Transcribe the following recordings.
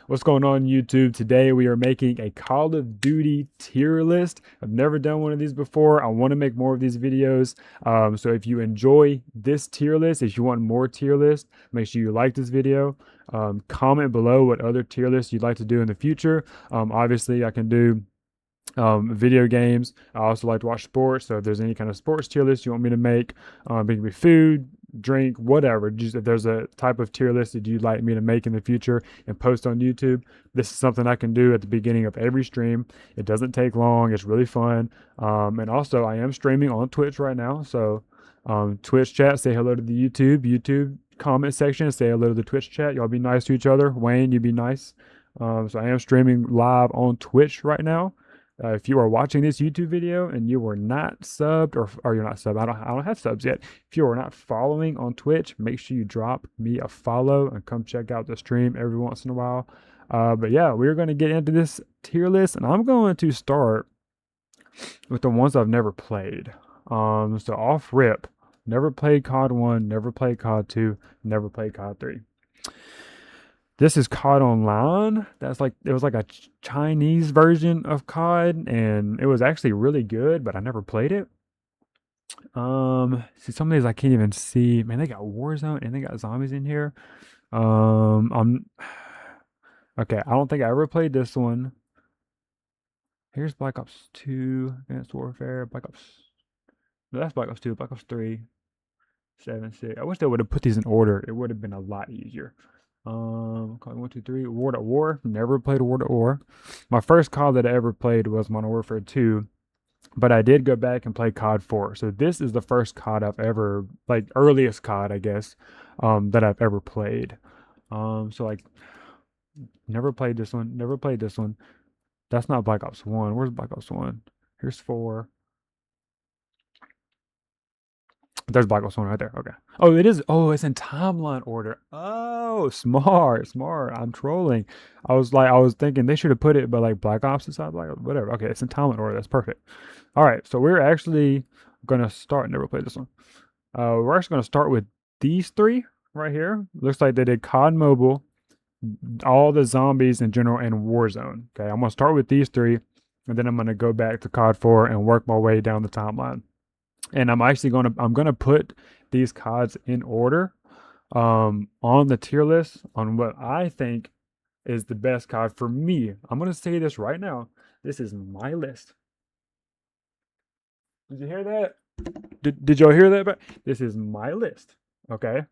What's going on YouTube? Today we are making a Call of Duty tier list. I've never done one of these before. I want to make more of these videos. So if you enjoy this tier list, if you want more tier lists, make sure you like this video. Comment below what other tier lists you'd like to do in the future. Obviously I can do video games. I also like to watch sports. So if there's any kind of sports tier list you want me to make, it can be food, drink, whatever. Just if there's a type of tier list that you'd like me to make in the future and post on YouTube, this is something I can do at the beginning of every stream. It doesn't take long. It's really fun. And also I am streaming on Twitch right now. So Twitch chat, say hello to the YouTube comment section, say hello to the Twitch chat. Y'all be nice to each other. Wayne, you be nice. So I am streaming live on Twitch right now. If you are watching this YouTube video and you were not subbed, or you're not subbed, I don't have subs yet. If you are not following on Twitch, make sure you drop me a follow and come check out the stream every once in a while. But yeah, we're going to get into this tier list, and I'm going to start with the ones I've never played. So off rip, never played COD 1, never played COD 2, never played COD 3. This is COD Online. It was like a Chinese version of COD, and it was actually really good, but I never played it. See, some of these I can't even see. Man, they got Warzone and they got zombies in here. I'm okay. I don't think I ever played this one. Here's Black Ops 2, Advanced Warfare, Black Ops. No, that's Black Ops 2, Black Ops 3, 7, 6. I wish they would have put these in order. It would have been a lot easier. COD 1, 2, 3, World at War. Never played World at War. My first COD that I ever played was Modern Warfare 2, but I did go back and play COD 4. So this is the first COD I've ever, like earliest COD, I guess, that I've ever played. So like, never played this one. Never played this one. That's not Black Ops 1. Where's Black Ops 1? Here's 4. There's Black Ops 1 right there. Okay. Oh, it is. Oh, it's in timeline order. Oh, smart, smart. I'm trolling. I was thinking they should have put it, but like Black Ops inside Black Ops, whatever. Okay, it's in timeline order. That's perfect. All right, so we're actually gonna start. Never played this one. We're actually gonna start with these three right here. Looks like they did COD Mobile, all the zombies in general, and Warzone. Okay, I'm gonna start with these three, and then I'm gonna go back to COD 4 and work my way down the timeline. And I'm gonna put these CODs in order on the tier list on what I think is the best COD for me. I'm gonna say this right now. This is my list. Did you hear that? Did y'all hear that? This is my list. Okay.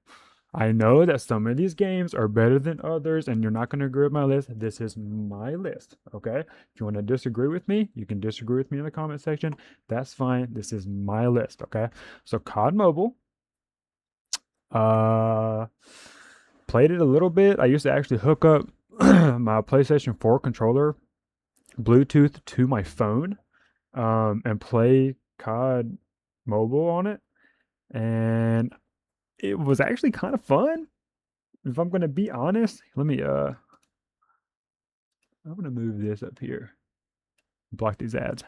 I know that some of these games are better than others, and you're not going to agree with my list. This is my list, okay? If you want to disagree with me, you can disagree with me in the comment section. That's fine. This is my list, okay? So COD Mobile, uh, played it a little bit. I used to actually hook up my PlayStation 4 controller, Bluetooth to my phone, and play COD Mobile on it, and it was actually kind of fun. If I'm gonna be honest, I'm gonna move this up here. Block these ads.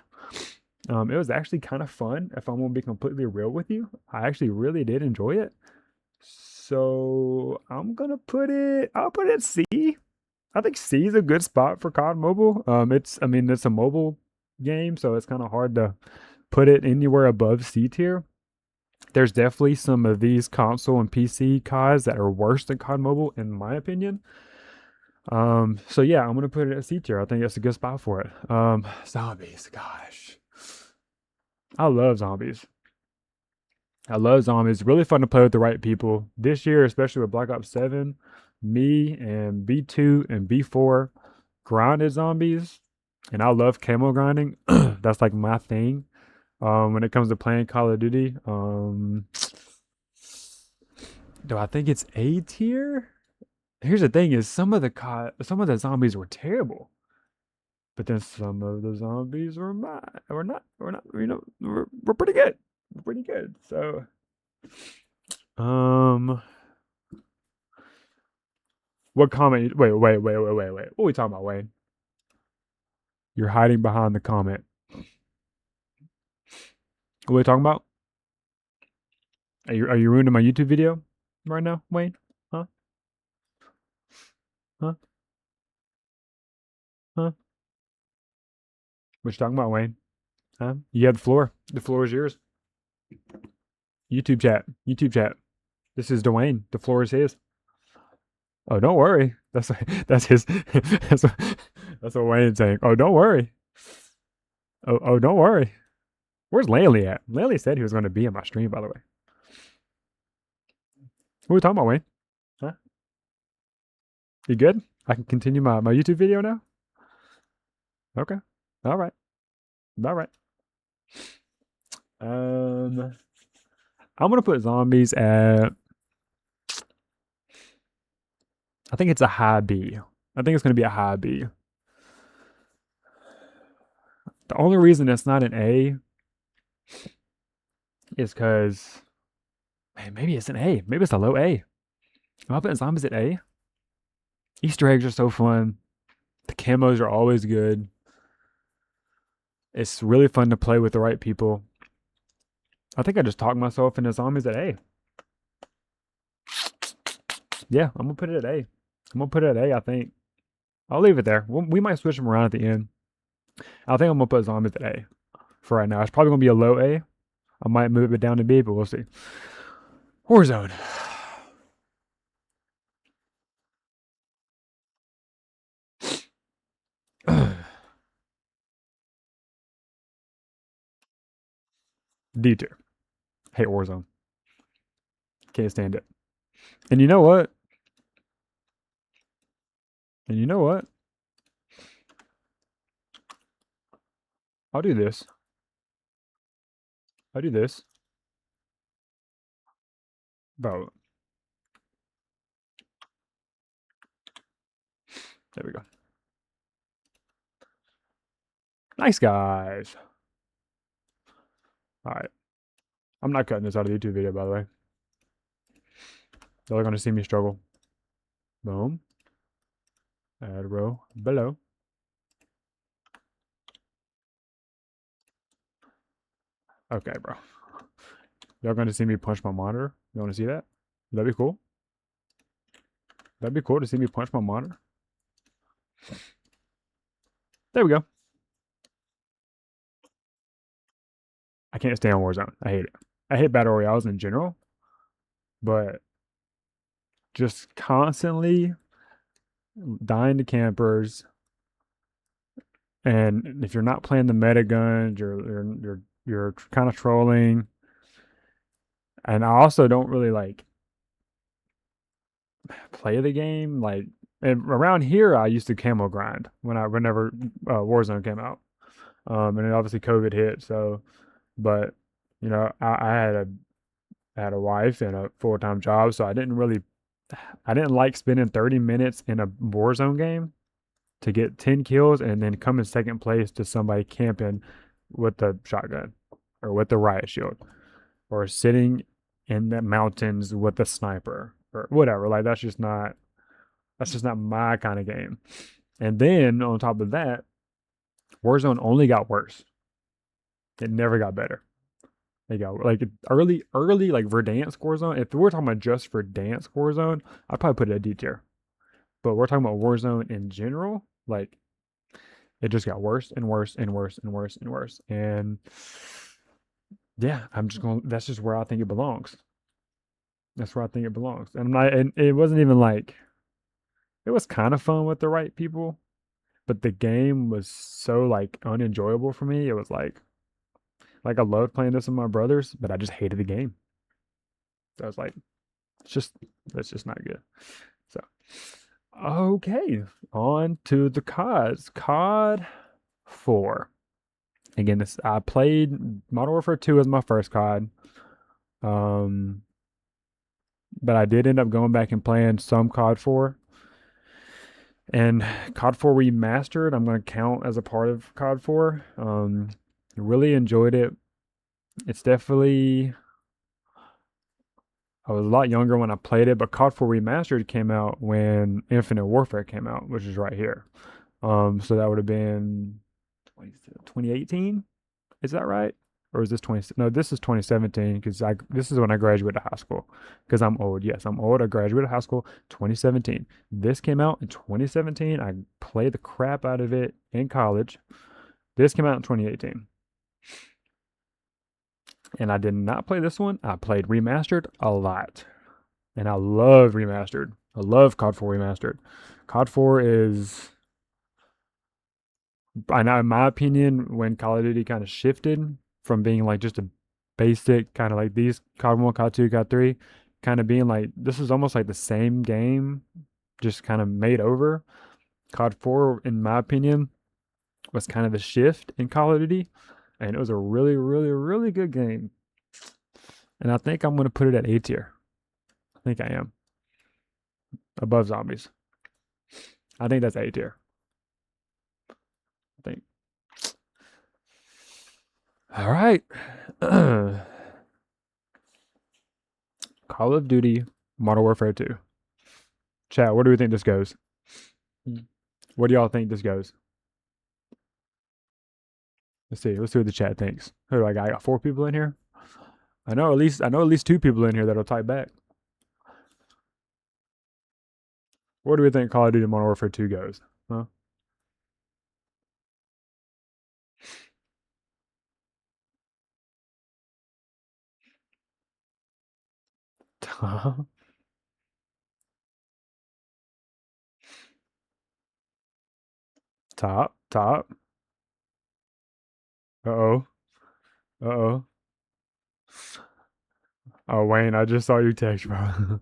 It was actually kind of fun. If I'm gonna be completely real with you, I actually really did enjoy it. So I'll put it C. I think C is a good spot for COD Mobile. It's a mobile game, so it's kind of hard to put it anywhere above C tier. There's definitely some of these console and PC CODs that are worse than COD Mobile, in my opinion. So yeah, I'm gonna put it at C tier. I think that's a good spot for it. Zombies, gosh, I love zombies. I love zombies. Really fun to play with the right people. This year, especially with Black Ops 7, me and B2 and B4 grinded zombies, and I love camo grinding. That's like my thing. When it comes to playing Call of Duty, do I think it's A tier? Here's the thing: is some of the zombies were terrible, but then some of the zombies we're pretty good. We're pretty good. So, um, what comment? Wait. What are we talking about, Wayne? You're hiding behind the comment. What are we talking about? Are you ruining my YouTube video right now, Wayne? Huh? Huh? Huh? What you talking about, Wayne? Huh? You have the floor. The floor is yours. YouTube chat. YouTube chat. This is Dwayne. The floor is his. Oh, don't worry. That's his. That's what Wayne's saying. Oh, don't worry. Oh, don't worry. Where's Laylee at? Laylee said he was going to be in my stream, by the way. What are we talking about, Wayne? Huh? You good? I can continue my YouTube video now? Okay. All right. All right. I'm gonna put zombies at. I think it's a high B. I think it's gonna be a high B. The only reason it's not an A is because, man, maybe it's an A. Maybe it's a low A. Am I putting zombies at A? Easter eggs are so fun. The camos are always good. It's really fun to play with the right people. I think I just talked myself into zombies at A. Yeah, I'm gonna put it at A. I'm gonna put it at A, I think. I'll leave it there. We might switch them around at the end. I think I'm gonna put zombies at A for right now. It's probably gonna be a low A. I might move it down to B, but we'll see. Warzone. D tier. Hate Warzone. Can't stand it. And you know what? And you know what? I'll do this. I'll do this. Bro. There we go. Nice, guys. All right. I'm not cutting this out of the YouTube video, by the way. Y'all are going to see me struggle. Boom. Add a row below. Okay, bro. Y'all going to see me punch my monitor? You want to see that? That'd be cool. That'd be cool to see me punch my monitor. There we go. I can't stand Warzone. I hate it. I hate Battle Royales in general. But just constantly dying to campers. And if you're not playing the meta guns, you're kind of trolling. And I also don't really like play the game. Like, and around here, I used to camo grind whenever Warzone came out. And then obviously COVID hit. So, but you know, I had a wife and a full-time job, so I didn't like spending 30 minutes in a Warzone game to get 10 kills and then come in second place to somebody camping with the shotgun or with the riot shield or sitting in the mountains with the sniper or whatever. Like that's just not my kind of game. And then on top of that, Warzone only got worse. It never got better. They got like early like Verdansk Warzone. If we're talking about just Verdansk Warzone, I'd probably put it at D tier. But we're talking about Warzone in general, like it just got worse and worse and worse and worse and worse. And yeah, that's just where I think it belongs. That's where I think it belongs. And it wasn't even like, it was kind of fun with the right people, but the game was so like unenjoyable for me. It was like I loved playing this with my brothers, but I just hated the game. So I was like, that's just not good. So, okay, on to the CODs. COD 4. Again, I played Modern Warfare 2 as my first COD. But I did end up going back and playing some COD 4. And COD 4 Remastered, I'm going to count as a part of COD 4. Really enjoyed it. It's definitely, I was a lot younger when I played it, but COD 4 Remastered came out when Infinite Warfare came out, which is right here. So that would have been 2018. Is that right? or is this 20? No, this is 2017 because this is when I graduated high school. Because I'm old. Yes, I'm old. I graduated high school 2017. This came out in 2017. I played the crap out of it in college. This came out in 2018. And I did not play this one. I played Remastered a lot. And I love Remastered. I love COD 4 Remastered. COD 4 is, I know, in my opinion, when Call of Duty kind of shifted from being like just a basic kind of like these COD 1, COD 2, COD 3, kind of being like this is almost like the same game, just kind of made over. COD 4, in my opinion, was kind of the shift in Call of Duty, and it was a really, really, really good game. And I think I'm going to put it at A tier. I think I am. Above Zombies. I think that's A tier. I think. All right. Call of Duty Modern Warfare 2. Chat, where do we think this goes? Where do y'all think this goes? Let's see. Let's see what the chat thinks. Who do I got? I got 4 people in here. I know at least 2 people in here that'll type back. Where do we think Call of Duty Modern Warfare 2 goes? Huh? Top. Uh-oh. Uh-oh. Oh, Wayne, I just saw you text, bro.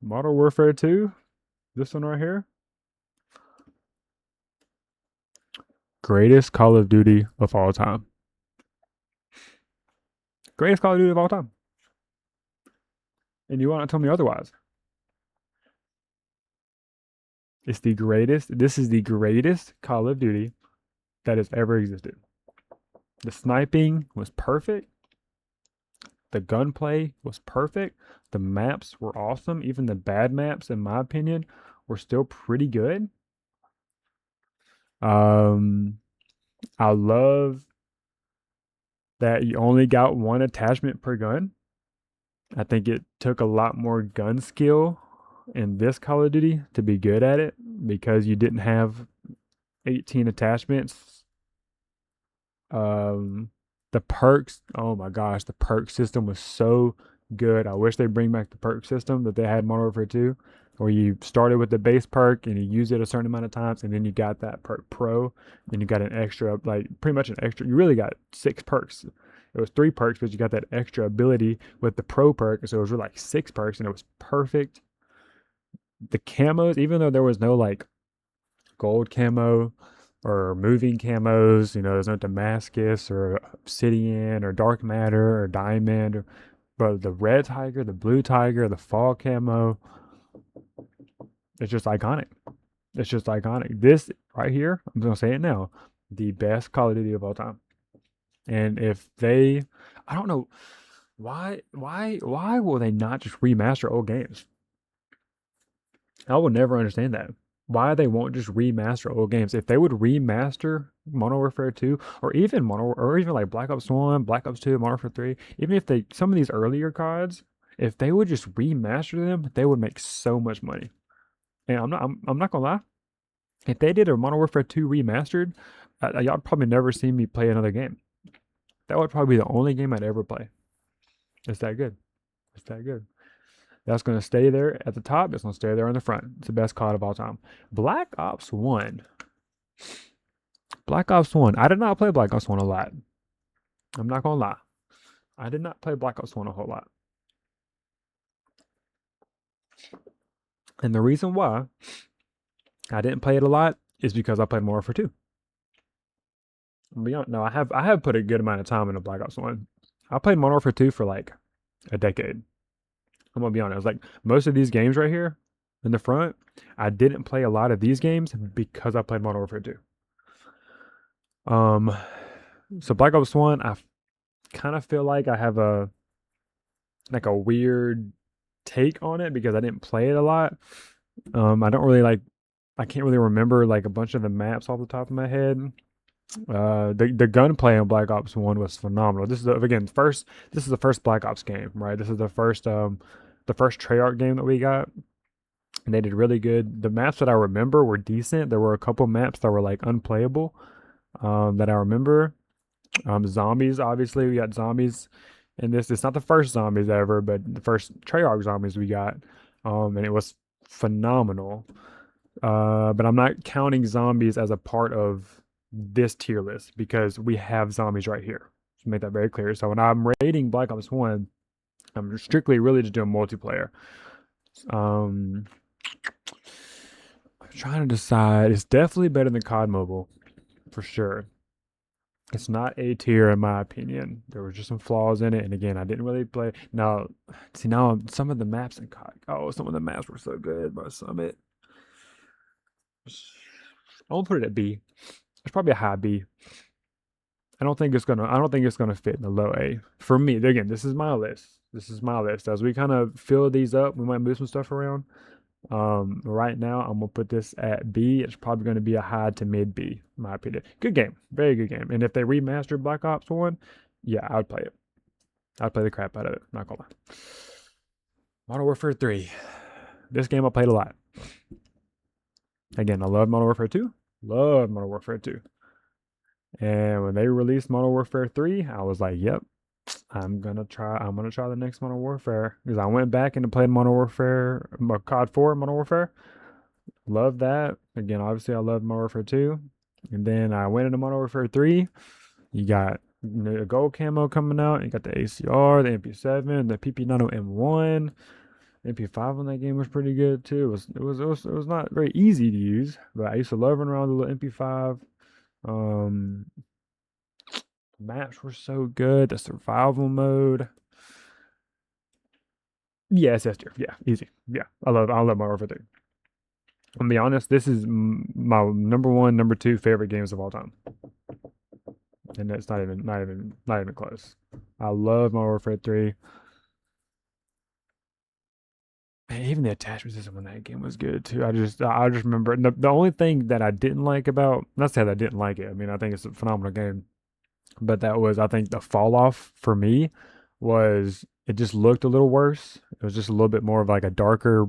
Modern Warfare 2? This one right here? Greatest Call of Duty of all time. Greatest Call of Duty of all time. And you want to tell me otherwise? It's the greatest. This is the greatest Call of Duty that has ever existed. The sniping was perfect. The gunplay was perfect. The maps were awesome. Even the bad maps, in my opinion, were still pretty good. I love that you only got one attachment per gun. I think it took a lot more gun skill in this Call of Duty to be good at it because you didn't have 18 attachments. The perks, oh my gosh, the perk system was so good. I wish they bring back the perk system that they had in Modern Warfare 2, where you started with the base perk and you used it a certain amount of times, and then you got that perk pro, and you got an extra, like pretty much an extra. You really got 6 perks. It was 3 perks, but you got that extra ability with the pro perk, so it was really like 6 perks, and it was perfect. The camos, even though there was no like gold camo or moving camos, there's no Damascus or Obsidian or Dark Matter or Diamond, but the red tiger, the blue tiger, the fall camo, it's just iconic. It's just iconic. This right here, I'm gonna say it now, the best Call of Duty of all time. And if they, I don't know why will they not just remaster old games? I will never understand that. Why they won't just remaster old games. If they would remaster Modern Warfare 2 or even like Black Ops 1, Black Ops 2, Modern Warfare 3, even if some of these earlier CODs, if they would just remaster them, they would make so much money. And I'm not gonna lie. If they did a Modern Warfare 2 remastered, y'all probably never see me play another game. That would probably be the only game I'd ever play. It's that good. It's that good. That's going to stay there at the top. It's going to stay there on the front. It's the best COD of all time. Black Ops 1. Black Ops 1. I did not play Black Ops 1 a lot. I'm not going to lie. I did not play Black Ops 1 a whole lot. And the reason why I didn't play it a lot is because I played Modern Warfare 2. No, I have put a good amount of time into Black Ops 1. I played Modern Warfare 2 for like a decade. I'm gonna be honest. Like most of these games right here in the front, I didn't play a lot of these games because I played Modern Warfare 2. So Black Ops 1, I kind of feel like I have a weird take on it because I didn't play it a lot. I can't really remember like a bunch of the maps off the top of my head. The gunplay in Black Ops 1 was phenomenal. This is again first. This is the first Black Ops game, right? This is the first Treyarch game that we got, and they did really good. The maps that I remember were decent. There were a couple maps that were like unplayable, that I remember. Zombies, obviously, we got zombies in this. It's not the first zombies ever, but the first Treyarch zombies we got, and it was phenomenal. But I'm not counting zombies as a part of this tier list because we have zombies right here. To make that very clear. So when I'm rating Black Ops 1, I'm strictly really just doing multiplayer. I'm trying to decide. It's definitely better than COD Mobile, for sure. It's not A tier in my opinion. There were just some flaws in it, and again, I didn't really play. Now, see now some of the maps in COD. Oh, some of the maps were so good by Summit. I won't put it at B. It's probably a high B. I don't think it's gonna fit in the low A. For me, again, this is my list. This is my list. As we kind of fill these up, we might move some stuff around. Right now, I'm gonna put this at B. It's probably gonna be a high to mid B, in my opinion. Good game, very good game. And if they remastered Black Ops 1, yeah, I would play it. I'd play the crap out of it. Not gonna lie. Modern Warfare 3. This game I played a lot. Again, I love Modern Warfare 2. Love Modern Warfare 2. And when they released Modern Warfare 3, I was like, yep, I'm gonna try the next Modern Warfare. Because I went back and played Modern Warfare, COD 4, Modern Warfare. Love that. Again, obviously I love Modern Warfare 2. And then I went into Modern Warfare 3. You got the gold camo coming out. You got the ACR, the MP7, the PP90M1. MP5 on that game was pretty good too. It was not very easy to use, but I used to love running around the little MP5. Maps were so good. The survival mode. Yeah, it's S tier. Yeah, easy. Yeah, I love Modern Warfare 3. I'm gonna be honest, this is my number one, number two favorite games of all time, and it's not even close. I love Modern Warfare 3. And even the attachment system on that game was good too. I just remember the only thing that I didn't like about, not to say that I didn't like it. I mean, I think it's a phenomenal game, but that was, I think, the fall off for me was it just looked a little worse. It was just a little bit more of like a darker,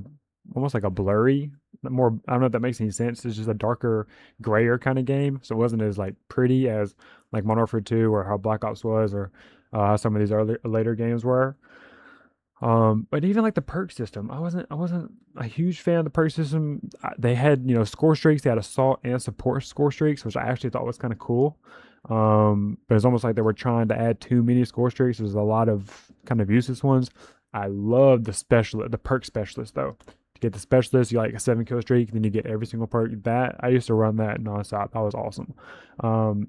almost like a blurry, more. I don't know if that makes any sense. It's just a darker, grayer kind of game, so it wasn't as like pretty as like Modern Warfare 2 or how Black Ops was, or how some of these early later games were. But even like the perk system, I wasn't a huge fan of the perk system. They had, score streaks. They had assault and support score streaks, which I actually thought was kind of cool. But it's almost like they were trying to add too many score streaks. There's a lot of kind of useless ones. I love the perk specialist though. To get the specialist, you like a 7 kill streak, then you get every single perk. That I used to run that nonstop. That was awesome.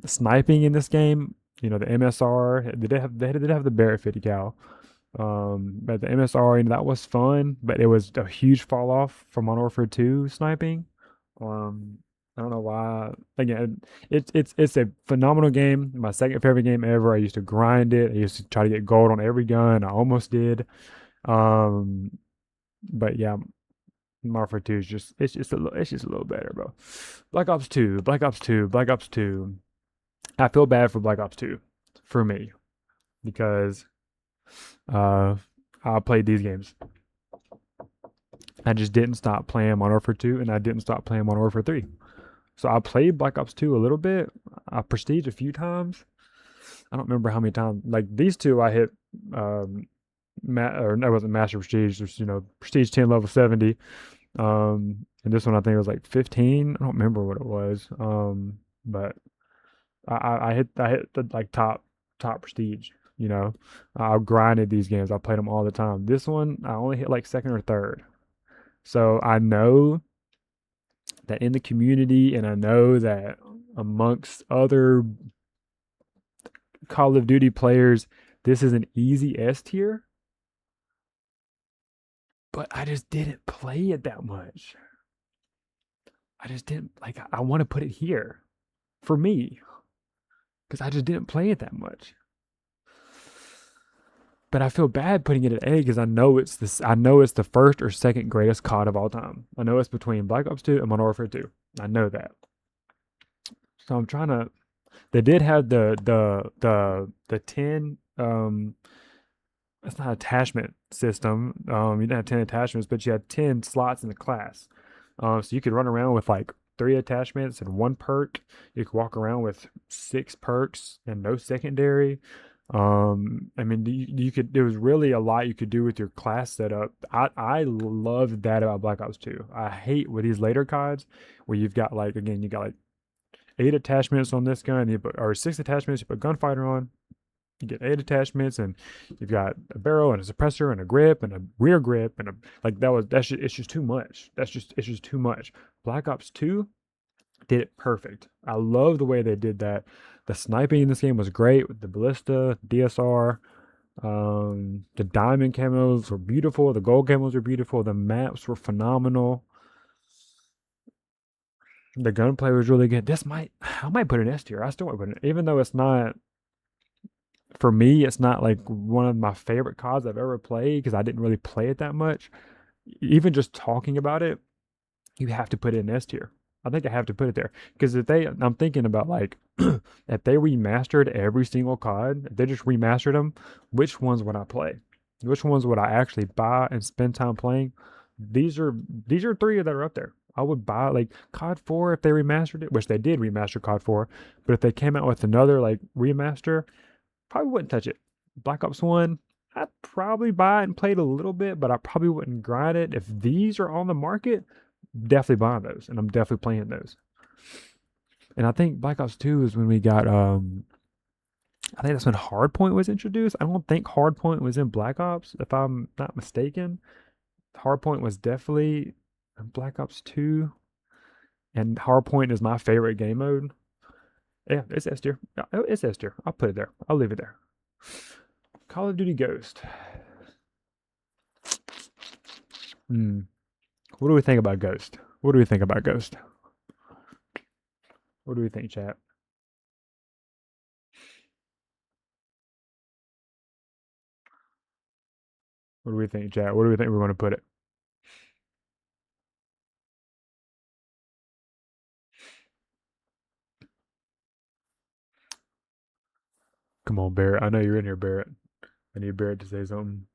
Sniping in this game, the MSR, they did have the Barrett 50 cal. But the MSR, that was fun, but it was a huge fall off from Modern Warfare 2 sniping. Um, I don't know why. Again, it's a phenomenal game. My second favorite game ever. I used to grind it. I used to try to get gold on every gun. I almost did. Um, but yeah, Modern Warfare 2 is it's just a little better, bro. Black Ops 2, Black Ops 2, Black Ops 2. I feel bad for Black Ops 2 for me because uh, I played these games. I just didn't stop playing Modern Warfare 2, and I didn't stop playing Modern Warfare 3. So I played Black Ops 2 a little bit. I prestige a few times. I don't remember how many times. Like these two, I hit, or that wasn't Master Prestige. Just Prestige 10, level 70. And this one I think it was like 15. I don't remember what it was. But I hit the like top prestige. I grinded these games. I played them all the time. This one I only hit like second or third. So I know that in the community, and I know that amongst other Call of Duty players, this is an easy S tier. But I just didn't play it that much. I just didn't like. I want to put it here for me because I just didn't play it that much. But I feel bad putting it at A because I know it's this. I know it's the first or second greatest COD of all time. I know it's between Black Ops 2 and Modern Warfare 2. I know that. So I'm trying to. They did have the 10 it's not attachment system. You didn't have 10 attachments, but you had 10 slots in the class. So you could run around with like 3 attachments and 1 perk. You could walk around with 6 perks and no secondary. I mean, you could. There was really a lot you could do with your class setup. I loved that about Black Ops 2. I hate with these later CODs where you've got like again you got like 8 attachments on this gun, or 6 attachments. You put gunfighter on, you get 8 attachments, and you've got a barrel and a suppressor and a grip and a rear grip and a like it's just too much. It's just too much. Black Ops 2 did it perfect. I love the way they did that. The sniping in this game was great with the ballista, DSR. The diamond camos were beautiful. The gold camos were beautiful. The maps were phenomenal. The gunplay was really good. I might put an S tier. I still might put it, even though it's not for me. It's not like one of my favorite CODs I've ever played because I didn't really play it that much. Even just talking about it, you have to put it in S tier. I think I have to put it there because I'm thinking about like, if they remastered every single COD, if they just remastered them, which ones would I play? Which ones would I actually buy and spend time playing? These are 3 that are up there. I would buy like COD 4 if they remastered it, which they did remaster COD 4. But if they came out with another like remaster, probably wouldn't touch it. Black Ops 1, I'd probably buy it and play it a little bit, but I probably wouldn't grind it. If these are on the market, definitely buying those, and I'm definitely playing those. And I think Black Ops 2 is when we got I think that's when Hardpoint was introduced. I don't think Hardpoint was in Black Ops, if I'm not mistaken. Hardpoint was definitely in Black Ops 2, and Hardpoint is my favorite game mode. Yeah, it's S tier. It's S tier. I'll put it there. I'll leave it there. Call of Duty Ghost. Hmm. What do we think about Ghost? What do we think about Ghost? What do we think, chat? What do we think, chat? What do we think we're going to put it? Come on, Barrett. I know you're in here, Barrett. I need Barrett to say something.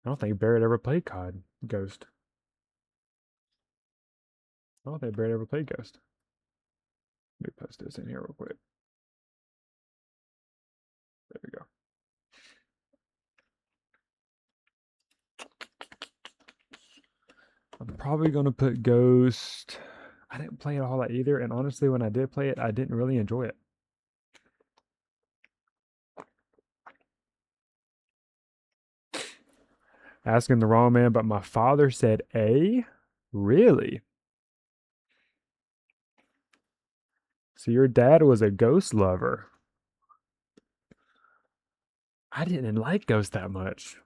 I don't think Barrett ever played COD Ghost. I don't think Barrett ever played Ghost. Let me post this in here real quick. There we go. I'm probably gonna put Ghost. I didn't play it all that either, and honestly, when I did play it, I didn't really enjoy it. Asking the wrong man, but my father said A. Really? So your dad was a Ghost lover. I didn't like Ghost that much.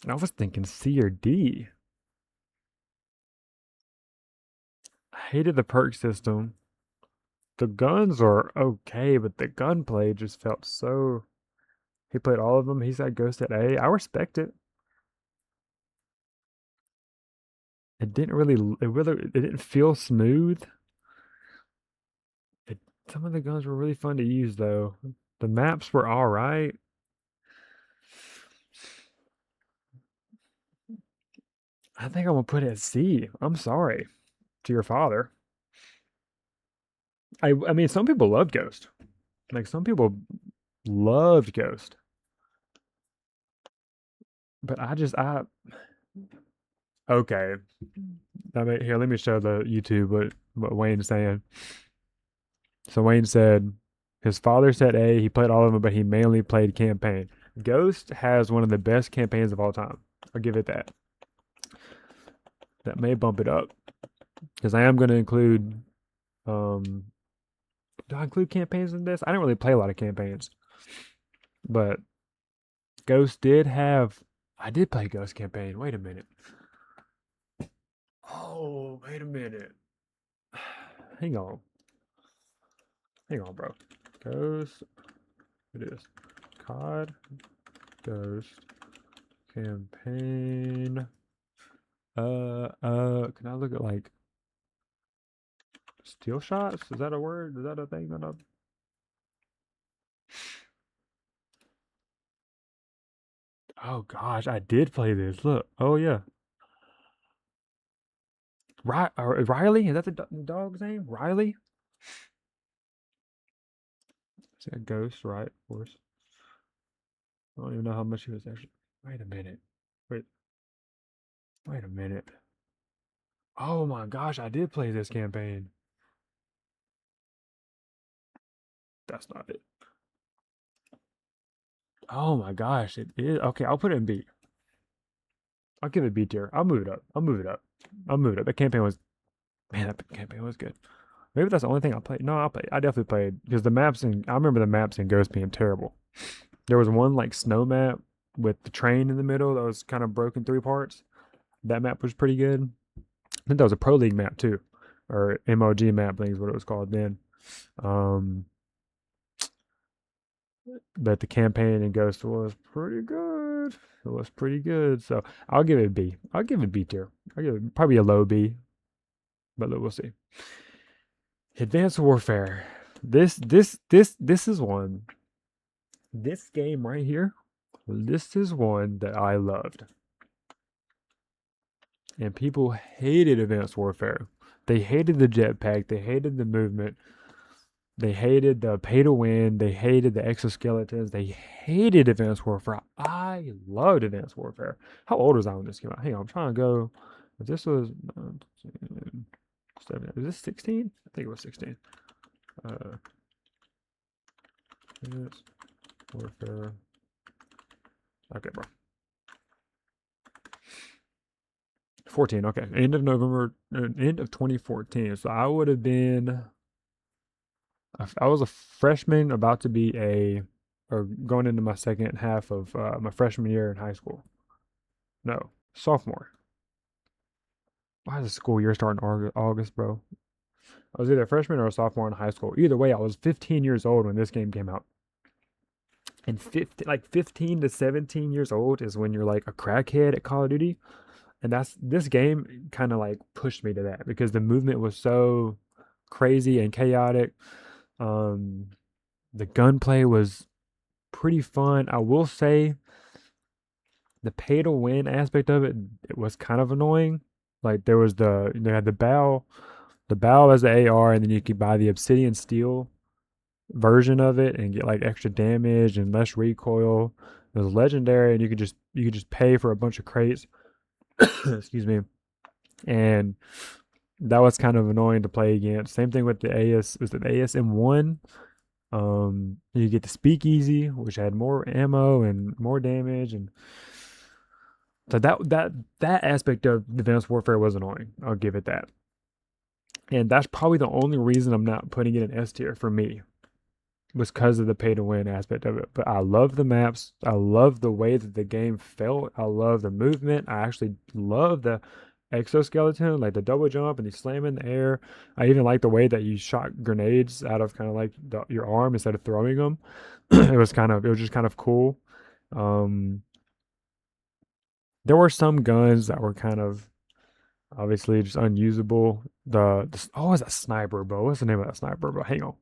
I was thinking C or D. I hated the perk system. The guns are okay, but the gunplay just felt so. He played all of them. He said Ghost at A. I respect it. It didn't really. It didn't feel smooth. It, some of the guns were really fun to use though. The maps were all right. I think I'm gonna put it at C. I'm sorry to your father. I mean, some people love Ghost. Like some people loved Ghost, but I okay. I mean, here, let me show the YouTube what Wayne's saying. So Wayne said his father said A. He played all of them, but he mainly played campaign. Ghost has one of the best campaigns of all time. I'll give it that. That may bump it up because I am going to include. Um, do I include campaigns in this? I don't really play a lot of campaigns, but Ghost did have. I did play Ghost campaign. Wait a minute. Oh, wait a minute. Hang on. Hang on, bro. Ghost. It is COD Ghost campaign Can I look at like steel shots? Is that a word? Is that a thing that I'm... Oh gosh, I did play this. Look. Oh yeah. Riley? Is that the dog's name? Riley? Is that Ghost, right? Of course. I don't even know how much he was actually. Wait a minute. Wait, wait a minute. Oh my gosh, I did play this campaign. That's not it. Oh my gosh, it is. Okay, I'll put it in B. I'll give it B tier. I'll move it up. I'll move it up. I'll move it up. That campaign was, man, that campaign was good. Maybe that's the only thing I played. No, I definitely played because the maps in, I remember the maps in Ghost being terrible. There was one like snow map with the train in the middle that was kind of broken three parts. That map was pretty good. I think that was a Pro League map too, or MOG map, I think is what it was called then. Um, but the campaign in Ghost was pretty good. It was pretty good. So I'll give it a B. I'll give it B tier. I'll give it probably a low B, but we'll see. Advanced Warfare. This is one. This game right here. This is one that I loved. And people hated Advanced Warfare. They hated the jetpack. They hated the movement. They hated the pay to win. They hated the exoskeletons. They hated Advanced Warfare. I loved Advanced Warfare. How old was I when this came out? Hang on, I'm trying to go. If this was 7, is this 16? I think it was 16. Advanced Warfare. Okay, bro. 14. Okay, end of November, end of 2014. So I would have been. I was a freshman, about to be or going into my second half of my freshman year in high school. No, sophomore. Why is the school year starting August, bro? I was either a freshman or a sophomore in high school. Either way, I was 15 years old when this game came out. And 15 to 17 years old is when you're like a crackhead at Call of Duty. And this game kind of like pushed me to that because the movement was so crazy and chaotic. Um, the gunplay was pretty fun. I will say the pay to win aspect of it was kind of annoying. Like they had the bow as the AR, and then you could buy the obsidian steel version of it and get like extra damage and less recoil. It was legendary, and you could just pay for a bunch of crates. Excuse me, and that was kind of annoying to play against. Same thing with the AS. Was it the ASM1? You get the speakeasy, which had more ammo and more damage, and so that aspect of Advanced Warfare was annoying. I'll give it that. And that's probably the only reason I'm not putting it in S tier for me, was because of the pay to win aspect of it. But I love the maps. I love the way that the game felt. I love the movement. I actually love the exoskeleton, like the double jump and the slam in the air. I even like the way that you shot grenades out of kind of like your arm instead of throwing them. It was just kind of cool. Um, there were some guns that were kind of obviously just unusable. Oh, it's a sniper, bro. What's the name of that sniper, bro? Hang on.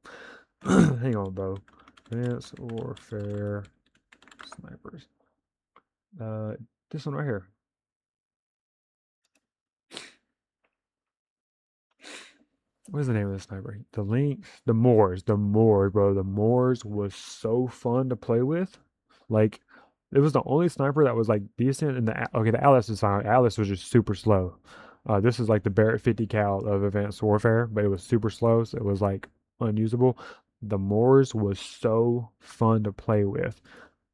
Hang on, bro. Advanced Warfare snipers. This one right here. What's the name of the sniper? The Lynx, the Moors, bro. The Moors was so fun to play with. Like, it was the only sniper that was like decent. And the Alice is fine. Alice was just super slow. This is like the Barrett 50 cal of Advanced Warfare, but it was super slow, so it was like unusable. The Moors was so fun to play with.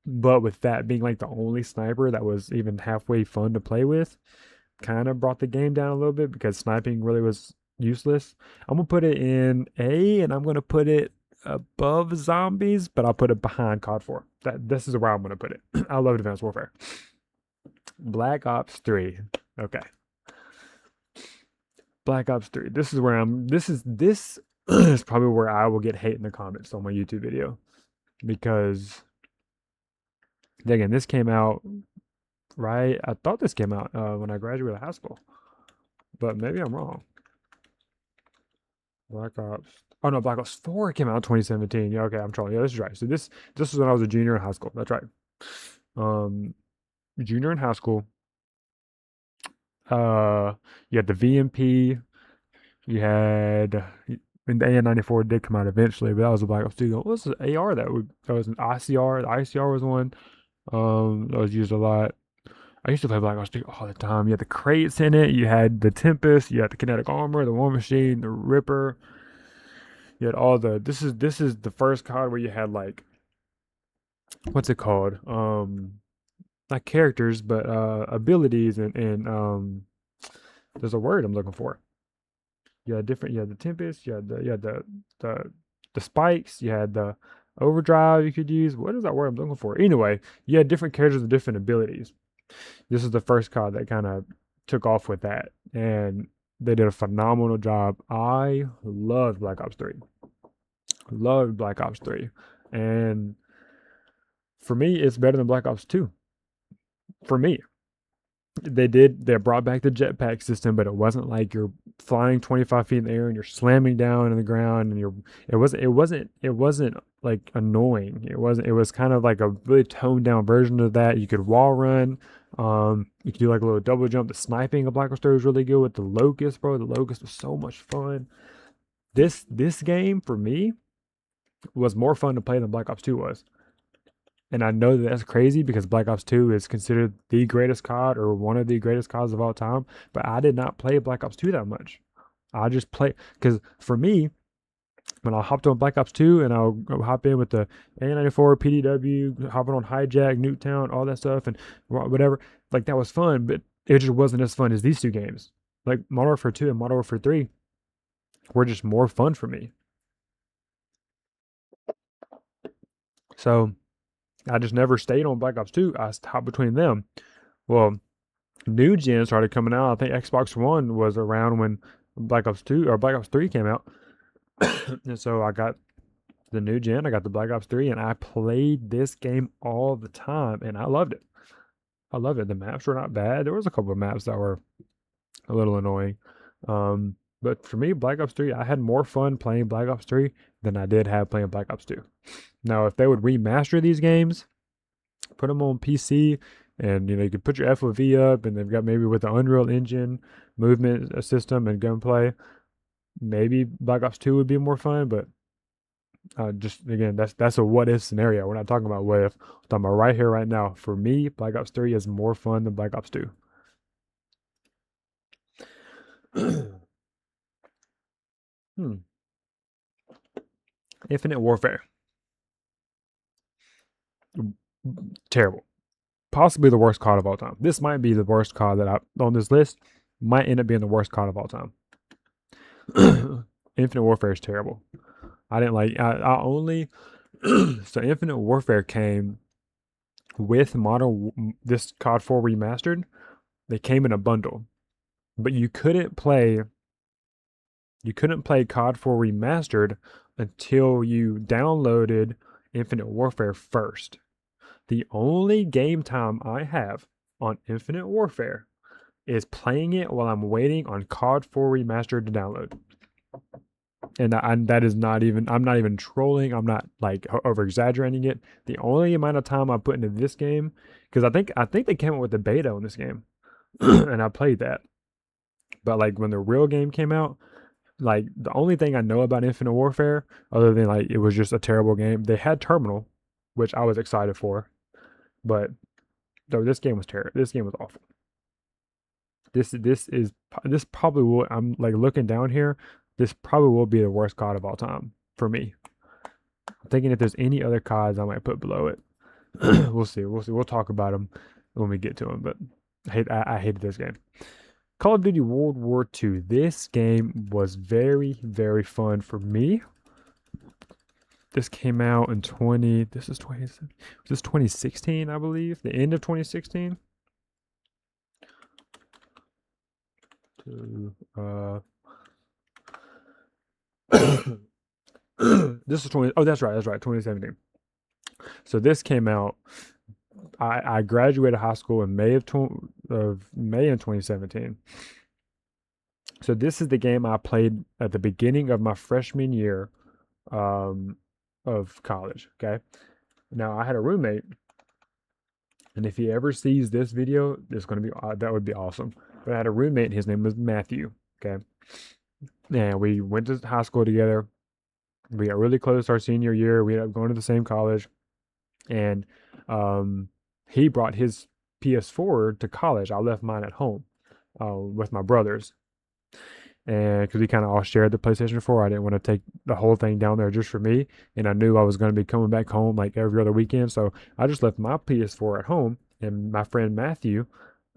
But with that being like the only sniper that was even halfway fun to play with, kind of brought the game down a little bit because sniping really was useless. I'm gonna put it in A, and I'm gonna put it above zombies, but I'll put it behind COD 4. This is where I'm gonna put it. I love Advanced Warfare. Black Ops 3. Okay. Black Ops 3. This is where this is probably where I will get hate in the comments on my YouTube video. Because again, this came out right? I thought this came out when I graduated high school, but maybe I'm wrong. Black Ops. Oh no, Black Ops 4 came out in 2017. Yeah, okay, I'm trolling. Yeah, this is right. So this was when I was a junior in high school. That's right. Um, Junior in high school. Uh, you had the VMP. You had and the AN-94 did come out eventually, but that was a Black Ops 2. What was the AR that was an ICR? The ICR was one. That was used a lot. I used to play Black Ops 2 all the time. You had the crates in it. You had the Tempest. You had the kinetic armor, the War Machine, the Ripper. You had all the. This is the first COD where you had like what's it called? Not characters, but abilities and there's a word I'm looking for. You had different. You had the Tempest. You had the spikes. You had the overdrive you could use. What is that word I'm looking for? Anyway, you had different characters with different abilities. This is the first COD that kind of took off with that, and they did a phenomenal job. I loved Black Ops 3. Loved Black Ops 3. And for me, it's better than Black Ops 2. For me, they brought back the jetpack system, but it wasn't like you're flying 25 feet in the air and you're slamming down in the ground and it wasn't like annoying. It was kind of like a really toned down version of that. You could wall run. You could do like a little double jump. The sniping of Black Ops 3 was really good with the Locust, bro. The Locust was so much fun. This game for me was more fun to play than Black Ops 2 was. And I know that that's crazy because Black Ops 2 is considered the greatest COD or one of the greatest CODs of all time. But I did not play Black Ops 2 that much. I just play because for me, when I hopped on Black Ops 2 and I'll hop in with the A94, PDW, hopping on Hijack, Nuketown, all that stuff, and whatever, like that was fun, but it just wasn't as fun as these two games. Like Modern Warfare 2 and Modern Warfare 3 were just more fun for me. So I just never stayed on Black Ops 2. I hopped between them. Well, new gen started coming out. I think Xbox One was around when Black Ops 2 or Black Ops 3 came out. And so I got the new gen, I got the Black Ops 3, and I played this game all the time, and I loved it. I loved it. The maps were not bad. There was a couple of maps that were a little annoying. But for me, Black Ops 3, I had more fun playing Black Ops 3 than I did have playing Black Ops 2. Now, if they would remaster these games, put them on PC, and you could put your FOV up, and they've got maybe with the Unreal Engine movement system and gunplay, maybe Black Ops 2 would be more fun. But just again, that's a what if scenario. We're not talking about what if. We're talking about right here, right now. For me, Black Ops 3 is more fun than Black Ops 2. hmm. Infinite Warfare, terrible. Possibly the worst COD of all time. This might be the worst COD that I on this list. Might end up being the worst COD of all time. Infinite Warfare is terrible. I didn't like. I only so Infinite Warfare came with this COD 4 remastered. They came in a bundle, but you couldn't play COD 4 remastered until you downloaded Infinite Warfare first. The only game time I have on Infinite Warfare is playing it while I'm waiting on COD 4 remastered to download. And that is not even, I'm not even trolling. I'm not like over exaggerating it. The only amount of time I put into this game, because I think they came up with the beta on this game, and I played that. But like when the real game came out, like the only thing I know about Infinite Warfare, other than like it was just a terrible game, they had Terminal, which I was excited for, but though this game was terrible. This game was awful. This probably will. I'm like looking down here. This probably will be the worst COD of all time for me. I'm thinking if there's any other CODs, I might put below it. We'll see. We'll see. We'll talk about them when we get to them. But I hated this game. Call of Duty World War II. This game was very, very fun for me. This came out in this is 2016, I believe. The end of 2016. This is 20. Oh, that's right. 2017. So this came out I graduated high school in May in 2017. So this is the game I played at the beginning of my freshman year um, of college. Okay. Now I had a roommate, and if he ever sees this video, it's gonna be that would be awesome. But I had a roommate. His name was Matthew. Okay, and we went to high school together. We got really close our senior year. We ended up going to the same college, and um, he brought his PS4 to college. I left mine at home with my brothers, and because we kind of all shared the PlayStation 4, I didn't want to take the whole thing down there just for me, and I knew I was going to be coming back home like every other weekend, so I just left my PS4 at home, and my friend Matthew,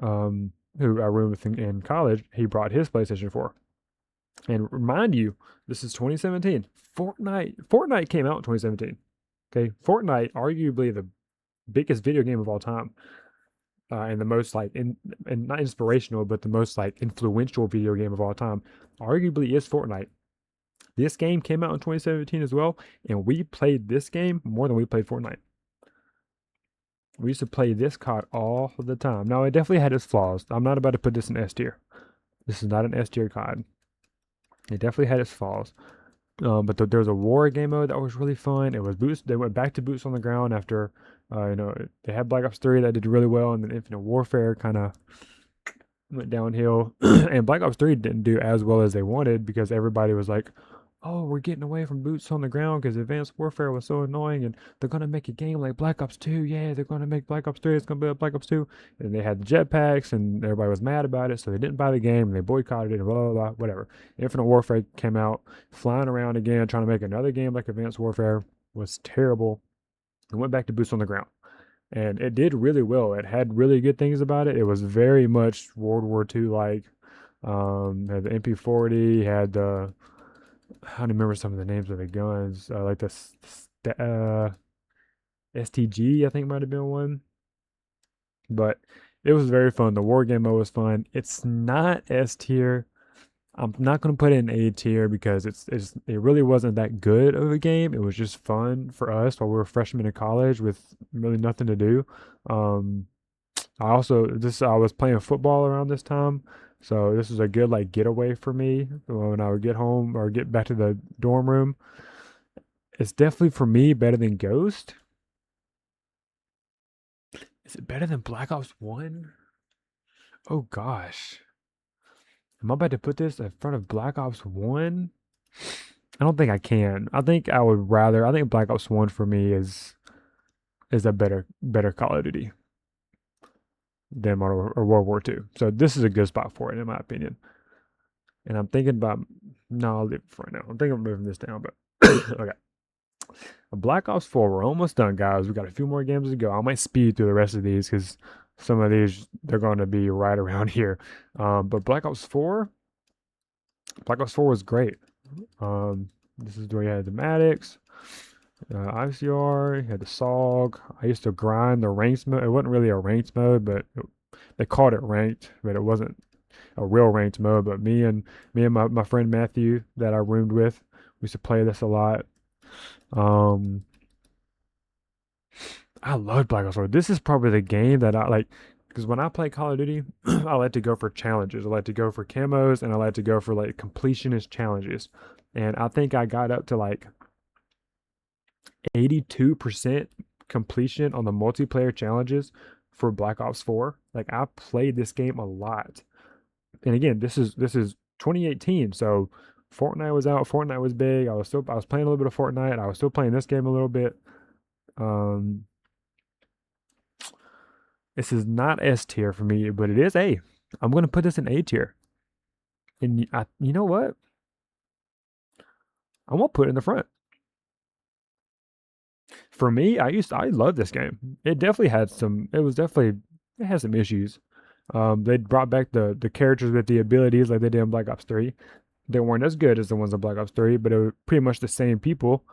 who I roomed with in college, he brought his PlayStation 4. And remind you, this is 2017. Fortnite came out in 2017. Okay, Fortnite, arguably the biggest video game of all time, and the most like and not inspirational, but the most like influential video game of all time, arguably is Fortnite. This game came out in 2017 as well, and we played this game more than we played Fortnite. We used to play this COD all the time. Now, it definitely had its flaws. I'm not about to put this in S tier. This is not an S tier COD. It definitely had its flaws. But there was a war game mode that was really fun. It was boots. They went back to boots on the ground after, they had Black Ops 3 that did really well, and then Infinite Warfare kind of went downhill. And Black Ops 3 didn't do as well as they wanted because everybody was like, "Oh, we're getting away from boots on the ground because Advanced Warfare was so annoying, and they're gonna make a game like Black Ops 2. Yeah, they're gonna make Black Ops 3. It's gonna be like Black Ops 2." And they had the jetpacks, and everybody was mad about it, so they didn't buy the game, and they boycotted it, and blah blah blah, whatever. Infinite Warfare came out, flying around again, trying to make another game like Advanced Warfare. Was terrible. It went back to boots on the ground, and it did really well. It had really good things about it. It was very much World War II like. Had the MP40, had the I don't remember some of the names of the guns, like STG, I think might have been one, but it was very fun. The war game mode was fun. It's not S tier. I'm not gonna put it in A tier because it really wasn't that good of a game. It was just fun for us while we were freshmen in college with really nothing to do. Um, I was playing football around this time, so this was a good like getaway for me when I would get home or get back to the dorm room. It's definitely for me better than Ghost. Is it better than Black Ops 1? Oh gosh. Am I about to put this in front of Black Ops 1? I don't think I can. I think Black Ops 1 for me is a better Call of Duty than World War II. So this is a good spot for it in my opinion. And I'm thinking about no, I'll leave it for right now. I'm thinking of moving this down, but okay. Black Ops 4, we're almost done, guys. We got a few more games to go. I might speed through the rest of these because some of these they're going to be right around here. But Black Ops 4 was great. This is where you had the Maddox, ICR, you had the SOG. I used to grind the ranked mode. It wasn't really a ranked mode, but they called it ranked, but it wasn't a real ranked mode. But me and my friend Matthew that I roomed with, we used to play this a lot. Um, I love Black Ops 4. This is probably the game that I like because when I play Call of Duty, I like to go for challenges. I like to go for camos and I like to go for like completionist challenges. And I think I got up to like 82% completion on the multiplayer challenges for Black Ops 4. Like I played this game a lot. And again, this is 2018, so Fortnite was out, Fortnite was big. I was playing a little bit of Fortnite. I was still playing this game a little bit. Um This is not S tier for me, but it is A. I'm gonna put this in A tier. And you know what? I won't put it in the front. For me, I love this game. It definitely had some. It had some issues. They brought back the characters with the abilities like they did in Black Ops 3. They weren't as good as the ones in Black Ops 3, but it was pretty much the same people,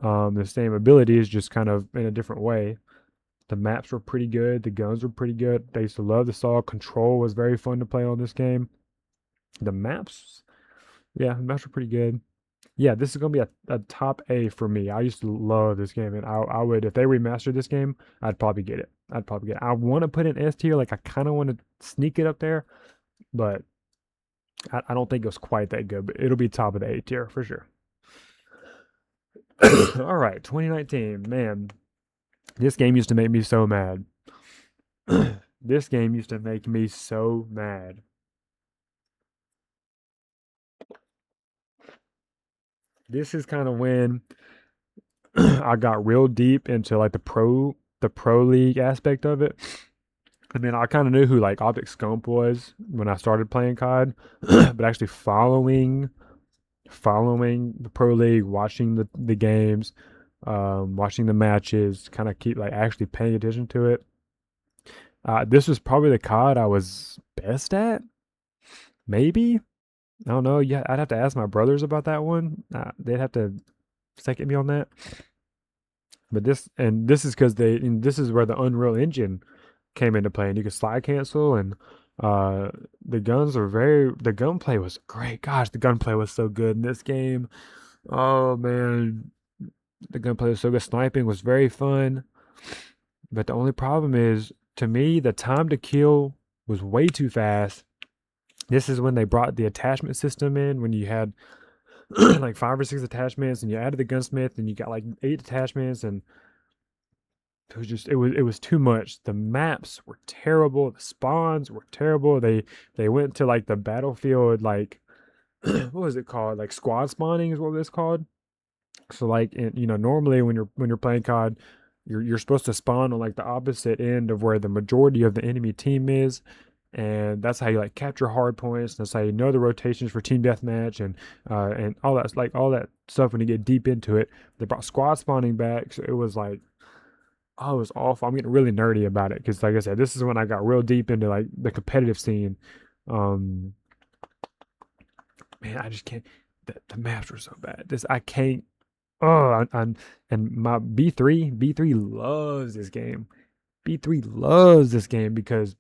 the same abilities, just kind of in a different way. The maps were pretty good. The guns were pretty good. I used to love the saw. Control was very fun to play on this game. The maps, yeah, the maps were pretty good. Yeah, this is gonna be a top A for me. I used to love this game, and I would if they remastered this game, I'd probably get it. I'd probably get. I want to put in S tier, like I kind of want to sneak it up there, but I don't think it was quite that good. But it'll be top of the A tier for sure. All right, 2019, man, this game used to make me so mad. This game used to make me so mad. This is kind of when I got real deep into like the pro league aspect of it. I mean, I kind of knew who like Optic Scump was when I started playing COD, but actually following the pro league, watching the games, watching the matches, kind of keep like actually paying attention to it. This was probably the COD I was best at. Maybe, I don't know. Yeah, I'd have to ask my brothers about that one. They'd have to second me on that. But this is because this is where the Unreal Engine came into play, and you could slide cancel, and uh, the gunplay was great. Gosh, the gunplay was so good in this game. Oh man, the gunplay was so good. Sniping was very fun, but the only problem is, to me, the time to kill was way too fast. This is when they brought the attachment system in, when you had like 5 or 6 attachments, and you added the gunsmith, and you got like 8 attachments, and it was too much. The maps were terrible. The spawns were terrible. They went to like the battlefield, like what was it called? Like squad spawning is what it's called. So like normally when you're playing COD, you're supposed to spawn on like the opposite end of where the majority of the enemy team is. And that's how you like capture hard points. That's how you know the rotations for team deathmatch and all that, like all that stuff. When you get deep into it, they brought squad spawning back, so it was like, oh, it was awful. I'm getting really nerdy about it because, like I said, this is when I got real deep into like the competitive scene. Um, man, I just can't. The maps were so bad. This I can't. Oh, and my B3 loves this game. B3 loves this game because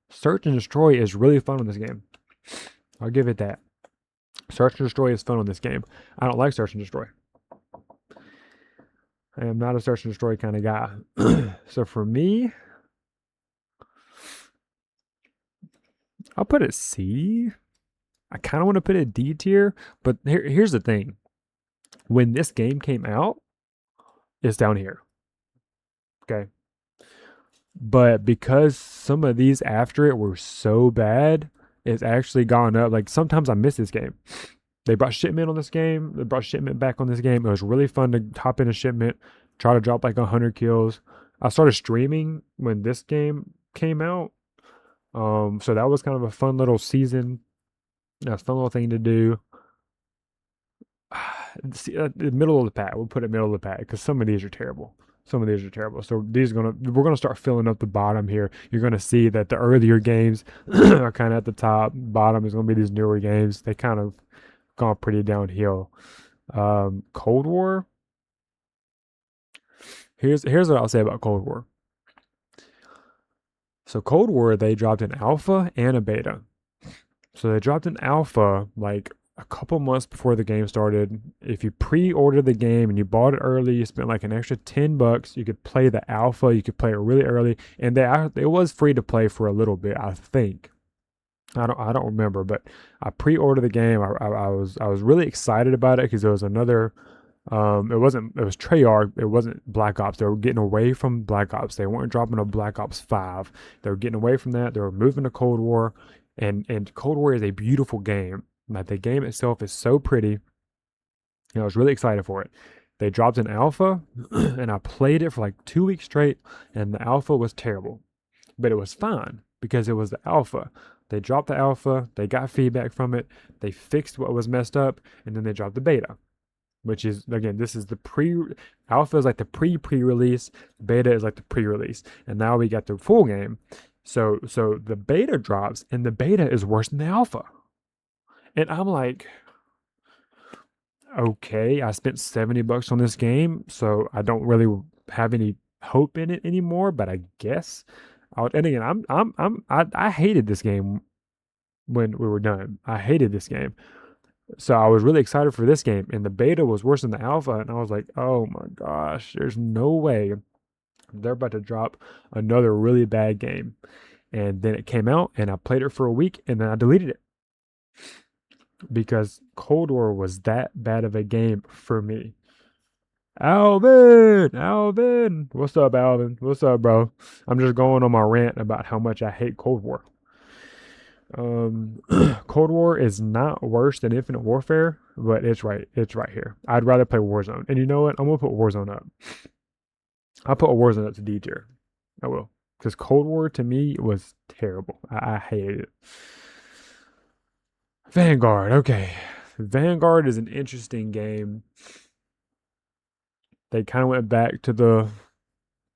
search and destroy is really fun on this game. I'll give it that. Search and destroy is fun on this game. I don't like search and destroy. I am not a search and destroy kind of guy. So for me, I'll put it C. I kind of want to put it D tier, but here's the thing. When this game came out, it's down here. Okay. But because some of these after it were so bad, it's actually gone up. Like sometimes I miss this game. They brought shipment on this game. They brought shipment back on this game. It was really fun to hop in a shipment, try to drop like 100 kills. I started streaming when this game came out. So that was kind of a fun little season. A fun little thing to do. See, the middle of the pack. We'll put it middle of the pack because some of these are terrible. Some of these are terrible. So we're gonna start filling up the bottom here. You're gonna see that the earlier games are kind of at the top. Bottom is gonna be these newer games. They kind of gone pretty downhill. Cold War. Here's what I'll say about Cold War. So Cold War, they dropped an alpha and a beta. So they dropped an alpha like a couple months before the game started. If you pre-ordered the game and you bought it early, you spent like an extra $10. You could play the alpha. You could play it really early, and it was free to play for a little bit, I think. I don't remember, but I pre-ordered the game. I was really excited about it because it was another. It was Treyarch. It wasn't Black Ops. They were getting away from Black Ops. They weren't dropping a Black Ops 5. They were getting away from that. They were moving to Cold War, and Cold War is a beautiful game. Like the game itself is so pretty. I was really excited for it. They dropped an alpha, and I played it for like 2 weeks straight, and the alpha was terrible, but it was fine because it was the alpha. They dropped the alpha. They got feedback from it. They fixed what was messed up, and then they dropped the beta, which is, again, this is the alpha is like the pre-release, beta is like the pre-release, and now we got the full game. So the beta drops, and the beta is worse than the alpha. And I'm like, okay, I spent $70 on this game, so I don't really have any hope in it anymore. But I guess, and again, I hated this game when we were done. I hated this game, so I was really excited for this game, and the beta was worse than the alpha, and I was like, oh my gosh, there's no way They're about to drop another really bad game. And then it came out and I played it for a week and then I deleted it because Cold War was that bad of a game for me. Alvin, what's up, Alvin? What's up, bro? I'm just going on my rant about how much I hate Cold War. Cold War is not worse than Infinite Warfare, but it's right here. I'd rather play Warzone. And you know what? I'm gonna put Warzone up. I'll put Warzone up to D tier. I will. Because Cold War to me was terrible. I hated it. Vanguard, okay. Vanguard is an interesting game. They kind of went back to the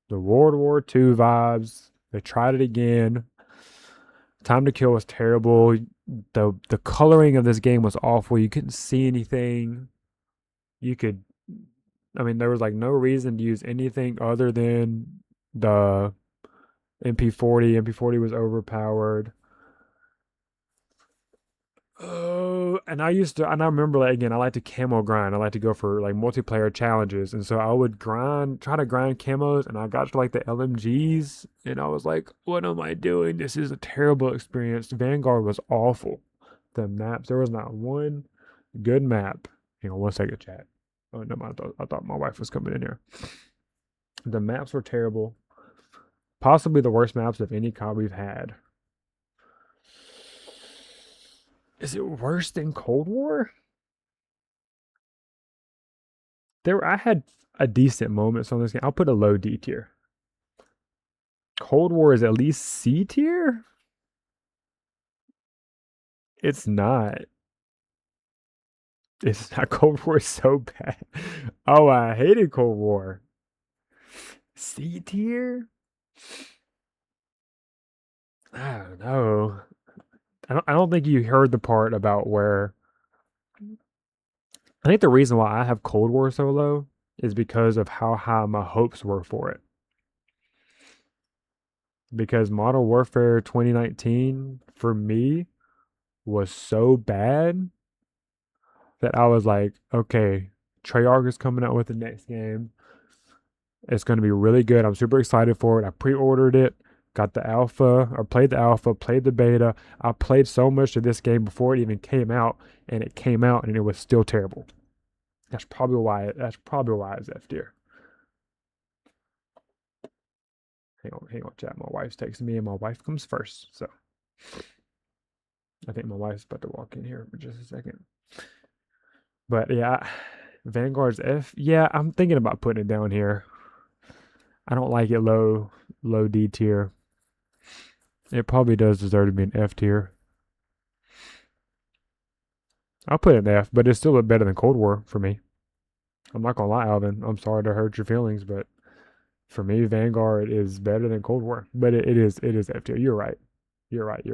World War II vibes. They tried it again. Time to Kill was terrible. The coloring of this game was awful. You couldn't see anything. There was like no reason to use anything other than the MP40. MP40 was overpowered. Oh, and I remember like again, I like to camo grind. I like to go for like multiplayer challenges. And so I would try to grind camos, and I got to like the LMGs, and I was like, what am I doing? This is a terrible experience. Vanguard was awful. The maps, there was not one good map. Hang on one second, chat. Oh no, I thought my wife was coming in here. The maps were terrible. Possibly the worst maps of any COD we've had. Is it worse than Cold War? I had a decent moments on this game. I'll put a low D tier. Cold War is at least C tier? It's not. It's not. Cold War is so bad. Oh, I hated Cold War. C tier? I don't know. I don't think you heard the part about where I think the reason why I have Cold War so low is because of how high my hopes were for it. Because Modern Warfare 2019 for me was so bad that I was like, okay, Treyarch is coming out with the next game. It's going to be really good. I'm super excited for it. I pre-ordered it, got the alpha, or played the alpha, played the beta. I played so much of this game before it even came out, and it came out and it was still terrible. That's probably why it's F tier. Hang on, chat. My wife's texting me, and my wife comes first. So I think my wife's about to walk in here for just a second. But yeah, Vanguard's F. Yeah, I'm thinking about putting it down here. I don't like it low D tier. It probably does deserve to be an F tier. I'll put it in F, but it's still better than Cold War for me. I'm not gonna lie, Alvin. I'm sorry to hurt your feelings, but for me, Vanguard is better than Cold War. But it is F tier. You're right. You're right.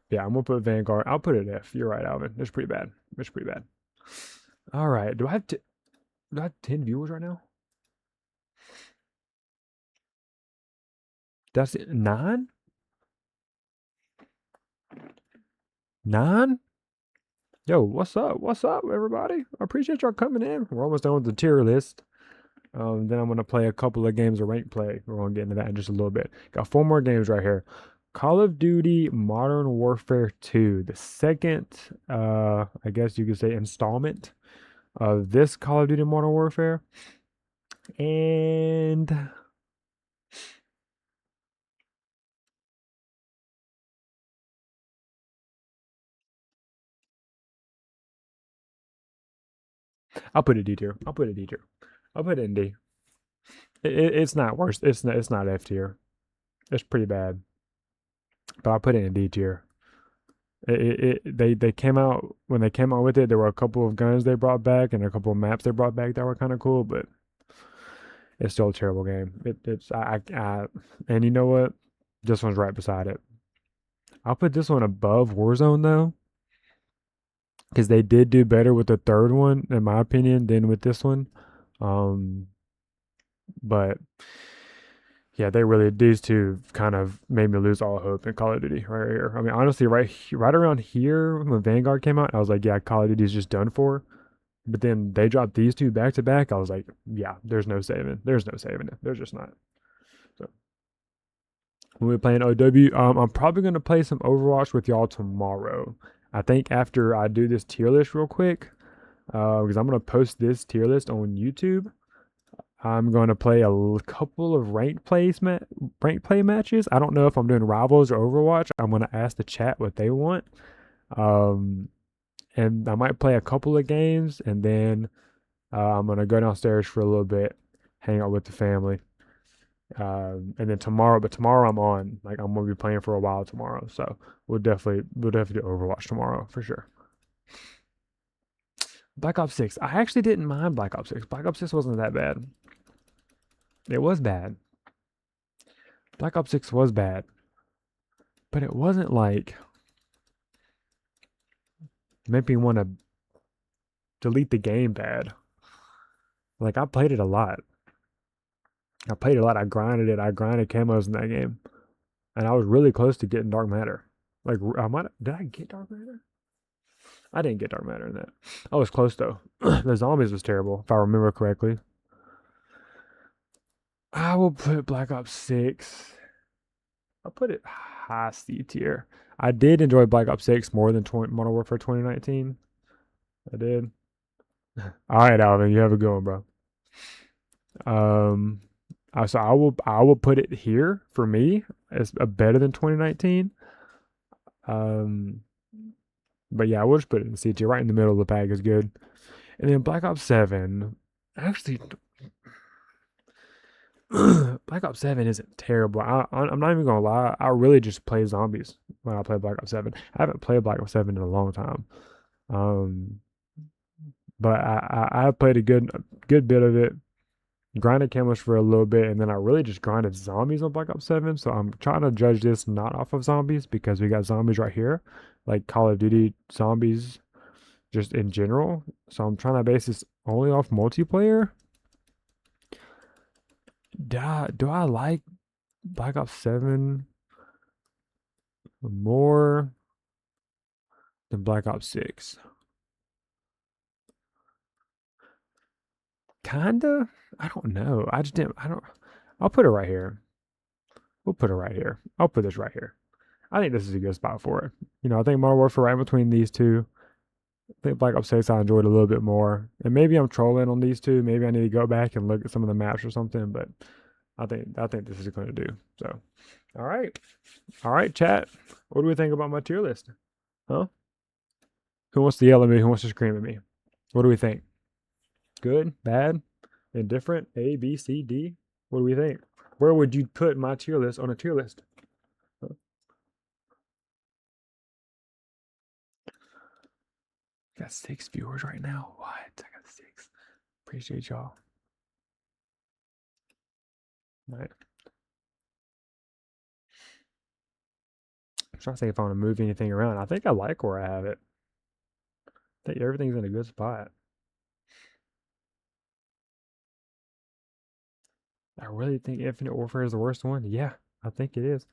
Yeah, I'm gonna put Vanguard. I'll put it F. You're right, Alvin. It's pretty bad. All right. Do I have 10 viewers right now? That's it. 9? 9? Yo, what's up? What's up, everybody? I appreciate y'all coming in. We're almost done with the tier list. Then I'm gonna play a couple of games of rank play. We're gonna get into that in just a little bit. Got 4 more games right here. Call of Duty Modern Warfare 2, the second, I guess you could say, installment of this Call of Duty Modern Warfare. And I'll put it D tier. I'll put it in D. It's not worse. It's not F tier. It's pretty bad. But I put it in D tier. They came out when they came out with it. There were a couple of guns they brought back and a couple of maps they brought back that were kind of cool, but it's still a terrible game. And you know what? This one's right beside it. I'll put this one above Warzone though, because they did do better with the third one, in my opinion, than with this one. But yeah, these two kind of made me lose all hope in Call of Duty right here. I mean, honestly, right around here when Vanguard came out, I was like, yeah, Call of Duty's just done for. But then they dropped these two back to back. I was like, yeah, there's no saving. There's no saving it. There's just not. So when we're playing OW, I'm probably gonna play some Overwatch with y'all tomorrow. I think after I do this tier list real quick, because I'm gonna post this tier list on YouTube. I'm going to play a couple of ranked play matches. I don't know if I'm doing Rivals or Overwatch. I'm going to ask the chat what they want. Um, and I might play a couple of games, and then I'm going to go downstairs for a little bit, hang out with the family. And then tomorrow I'm on. Like I'm going to be playing for a while tomorrow. So we'll definitely do Overwatch tomorrow for sure. Black Ops 6. I actually didn't mind Black Ops 6. Black Ops 6 wasn't that bad. It was bad. Black Ops 6 was bad. But it wasn't like made me want to delete the game bad. Like I played it a lot. I played it a lot. I grinded it. I grinded camos in that game, and I was really close to getting Dark Matter. Like did I get Dark Matter? I didn't get Dark Matter in that. I was close though. The zombies was terrible if I remember correctly. I will put Black Ops 6. I'll put it high C tier. I did enjoy Black Ops 6 more than Modern Warfare 2019. I did. All right, Alvin, you have a good one, bro. Um, so I will put it here for me as a better than 2019. Um, but yeah, I will just put it in C tier, right in the middle of the pack is good. And then Black Ops 7, actually, Black Ops 7 isn't terrible. I'm not even gonna lie. I really just play zombies when I play Black Ops 7. I haven't played Black Ops 7 in a long time. Um, but I have played a good bit of it. Grinded camos for a little bit, and then I really just grinded zombies on Black Ops 7. So I'm trying to judge this not off of zombies because we got zombies right here, like Call of Duty zombies, just in general. So I'm trying to base this only off multiplayer. Do I like Black Ops 7 more than Black Ops 6? Kinda. I don't know. I just didn't. I don't. I'll put it right here. We'll put it right here. I'll put this right here. I think this is a good spot for it. I think Modern Warfare right in between these two. I think Black Ops 6 I enjoyed a little bit more. And maybe I'm trolling on these two. Maybe I need to go back and look at some of the maps or something, but I think this is going to do. So, all right. All right, chat. What do we think about my tier list? Huh? Who wants to yell at me? Who wants to scream at me? What do we think? Good? Bad? Indifferent? A, B, C, D? What do we think? Where would you put my tier list on a tier list? Huh? Got 6 viewers right now. What? I got 6. Appreciate y'all. All right. I'm trying to think if I want to move anything around. I think I like where I have it. I think everything's in a good spot. I really think Infinite Warfare is the worst one. Yeah, I think it is.